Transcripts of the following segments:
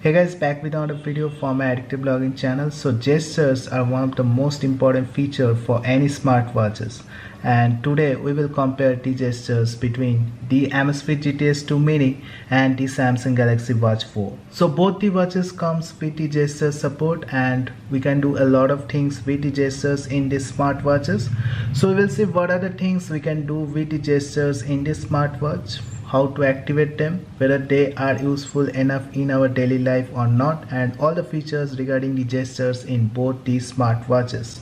Hey guys, back with another video for my addictive blogging channel. So gestures are one of the most important feature for any smartwatches, and today we will compare the gestures between the Amazfit GTS 2 Mini and the Samsung Galaxy Watch 4. So both the watches comes with the gesture support, and we can do a lot of things with the gestures in these smartwatches. So we will see what are the things we can do with the gestures in this smartwatch, how to activate them, whether they are useful enough in our daily life or not, and all the features regarding the gestures in both these smartwatches.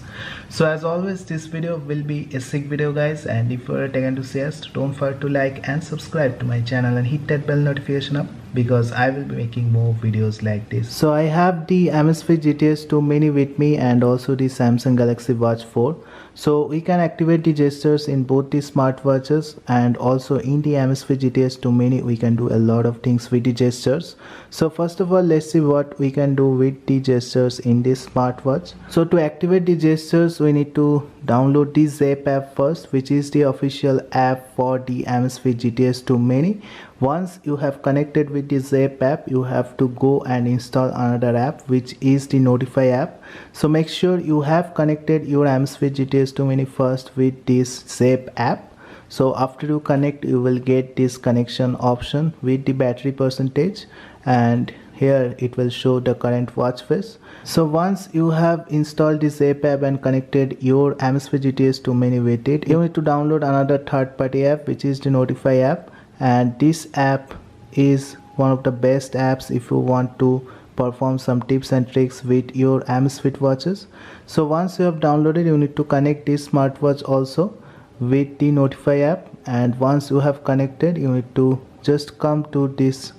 So as always, this video will be a sick video guys, and if you are a tech enthusiast, don't forget to like and subscribe to my channel and hit that bell notification up, because I will be making more videos like this. So I have the Amazfit GTS 2 Mini with me and also the Samsung Galaxy Watch 4. So we can activate the gestures in both the smartwatches, and also in the Amazfit GTS 2 Mini we can do a lot of things with the gestures. So first of all, let's see what we can do with the gestures in this smartwatch. So to activate the gestures, we need to download the Zap app first, which is the official app for the Amazfit GTS 2 Mini. Once you have connected with the Zap app, you have to go and install another app, which is the Notify app. So make sure you have connected your Amazfit GTS 2 Mini first with this Zap app. So after you connect, you will get this connection option with the battery percentage, and here it will show the current watch face. So once you have installed this Zap app and connected your Amazfit GTS 2 Mini with it, you need to download another third-party app, which is the Notify app. And this app is one of the best apps if you want to perform some tips and tricks with your Amazfit watches. So once you have downloaded, you need to connect this smartwatch also with the Notify app, and once you have connected, you need to just come to this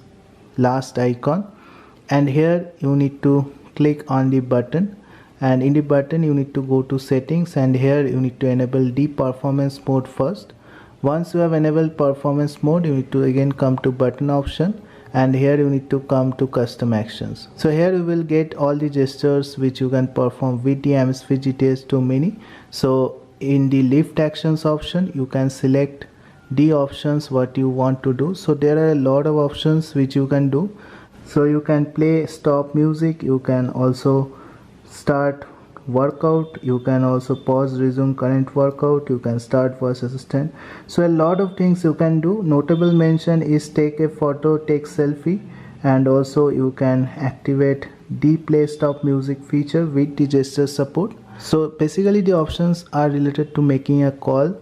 last icon, and here you need to click on the button, and in the button you need to go to settings, and here you need to enable the performance mode first. Once you have enabled performance mode, you need to again come to button option, and here you need to come to custom actions. So here you will get all the gestures which you can perform with the Amazfit GTS 2 Mini. So in the lift actions option, you can select the options what you want to do. So there are a lot of options which you can do. So you can play stop music, you can also start workout, you can also pause resume current workout, you can start voice assistant. So a lot of things you can do. Notable mention is take a photo, take selfie, and also you can activate the play stop music feature with the gesture support. So basically the options are related to making a call,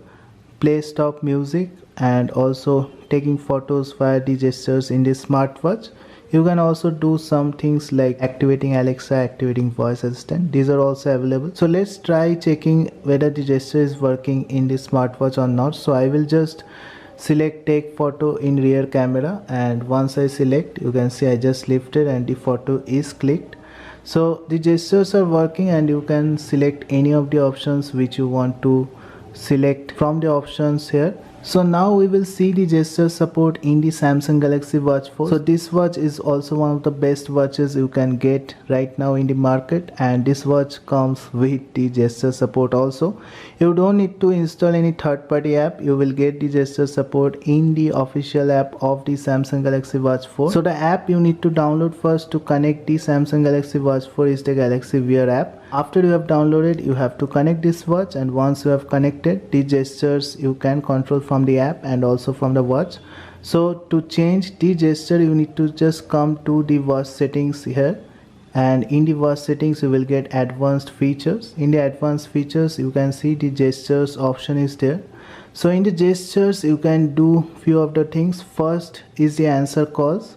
play stop music, and also taking photos via the gestures in this smartwatch. You can also do some things like activating Alexa, activating voice assistant. These are also available. So let's try checking whether the gesture is working in this smartwatch or not. So I will just select take photo in rear camera, and once I select, you can see I just lifted and the photo is clicked. So the gestures are working, and you can select any of the options which you want to select from the options here. So now we will see the gesture support in the Samsung Galaxy Watch 4. So this watch is also one of the best watches you can get right now in the market, and this watch comes with the gesture support also. You don't need to install any third-party app. You will get the gesture support in the official app of the Samsung Galaxy Watch 4. So the app you need to download first to connect the Samsung Galaxy Watch 4 is the Galaxy Wear app. After you have downloaded, you have to connect this watch, and once you have connected, the gestures you can control from the app and also from the watch. So to change the gesture, you need to just come to the watch settings here, and in the watch settings you will get advanced features. In the advanced features, you can see the gestures option is there. So in the gestures, you can do few of the things. First is the answer calls,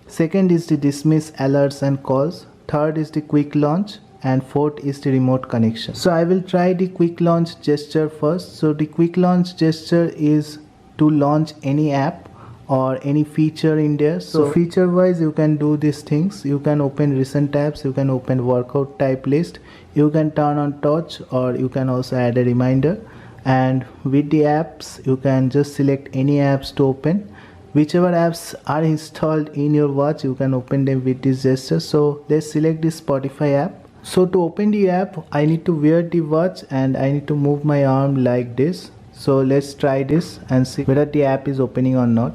second is the dismiss alerts and calls, third is the quick launch, and fourth is the remote connection. So I will try the quick launch gesture first. So the quick launch gesture is to launch any app or any feature in there. So feature wise, you can do these things. You can open recent tabs, you can open workout type list, you can turn on touch, or you can also add a reminder. And with the apps, you can just select any apps to open. Whichever apps are installed in your watch, you can open them with this gesture. So let's select the Spotify app. So to open the app, I need to wear the watch and I need to move my arm like this. So let's try this and see whether the app is opening or not.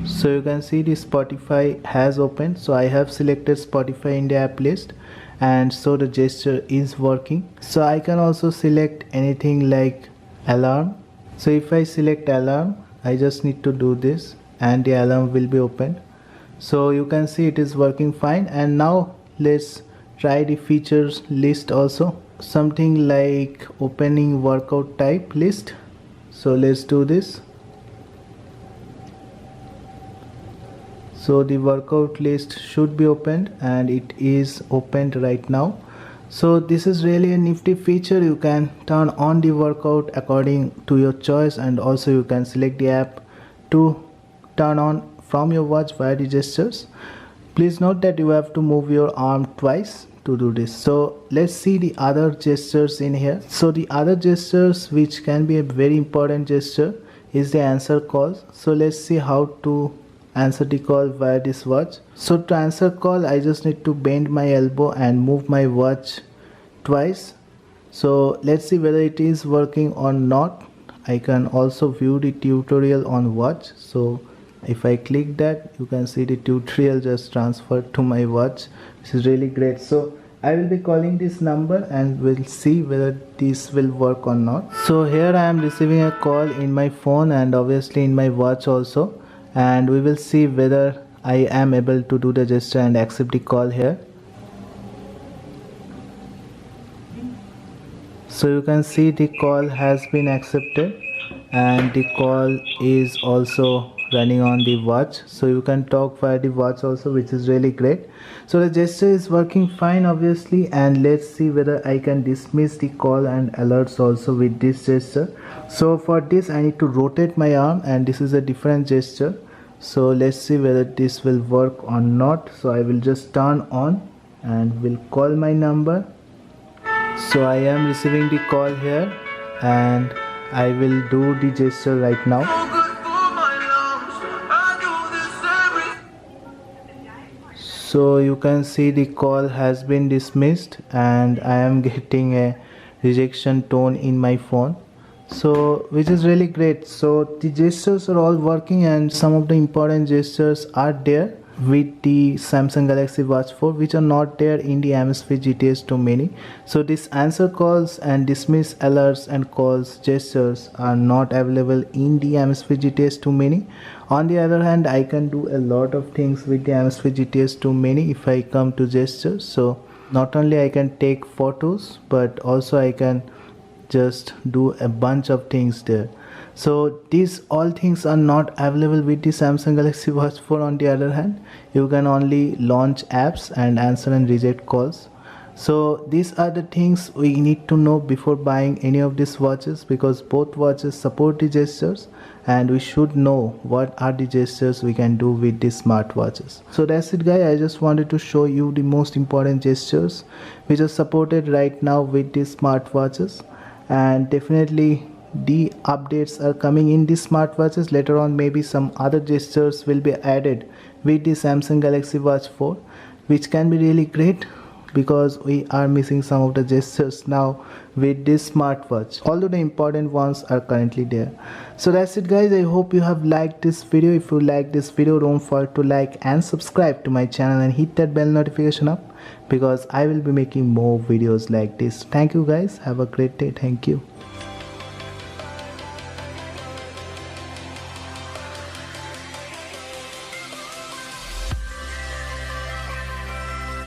So you can see the Spotify has opened. So I have selected Spotify in the app list, and so the gesture is working. So I can also select anything like alarm. So if I select alarm, I just need to do this and the alarm will be opened. So you can see it is working fine. And now let's try the features list also, something like opening workout type list. So let's do this. So the workout list should be opened, and it is opened right now. So this is really a nifty feature. You can turn on the workout according to your choice, and also you can select the app to turn on from your watch via the gestures. Please note that you have to move your arm twice to do this. So let's see the other gestures in here. So the other gestures which can be a very important gesture is the answer calls. So let's see how to answer the call via this watch. So to answer call, I just need to bend my elbow and move my watch twice. So let's see whether it is working or not. I can also view the tutorial on watch. So if I click that, you can see the tutorial just transferred to my watch, which is really great. So I will be calling this number and we'll see whether this will work or not. So here I am receiving a call in my phone and obviously in my watch also, and we will see whether I am able to do the gesture and accept the call here. So you can see the call has been accepted and the call is also running on the watch. So you can talk via the watch also, which is really great. So the gesture is working fine obviously, and let's see whether I can dismiss the call and alerts also with this gesture. So for this I need to rotate my arm, and this is a different gesture. So let's see whether this will work or not. So I will just turn on and will call my number. So I am receiving the call here and I will do the gesture right now. So you can see the call has been dismissed and I am getting a rejection tone in my phone, so which is really great. So the gestures are all working, and some of the important gestures are there with the Samsung Galaxy Watch 4 which are not there in the Amazfit GTS 2 Mini. So this answer calls and dismiss alerts and calls gestures are not available in the Amazfit GTS 2 Mini. On the other hand, I can do a lot of things with the Amazfit GTS 2 Mini if I come to gestures. So not only I can take photos, but also I can just do a bunch of things there. So these all things are not available with the Samsung Galaxy Watch 4. On the other hand, you can only launch apps and answer and reject calls. So these are the things we need to know before buying any of these watches, because both watches support the gestures and we should know what are the gestures we can do with these smartwatches. So that's it guys, I just wanted to show you the most important gestures which are supported right now with these smartwatches, and definitely the updates are coming in these smartwatches. Later on maybe some other gestures will be added with the Samsung Galaxy Watch 4, which can be really great because we are missing some of the gestures now with this smartwatch, although the important ones are currently there. So that's it guys, I hope you have liked this video. If you like this video, don't forget to like and subscribe to my channel and hit that bell notification up, because I will be making more videos like this. Thank you guys, have a great day. Thank you.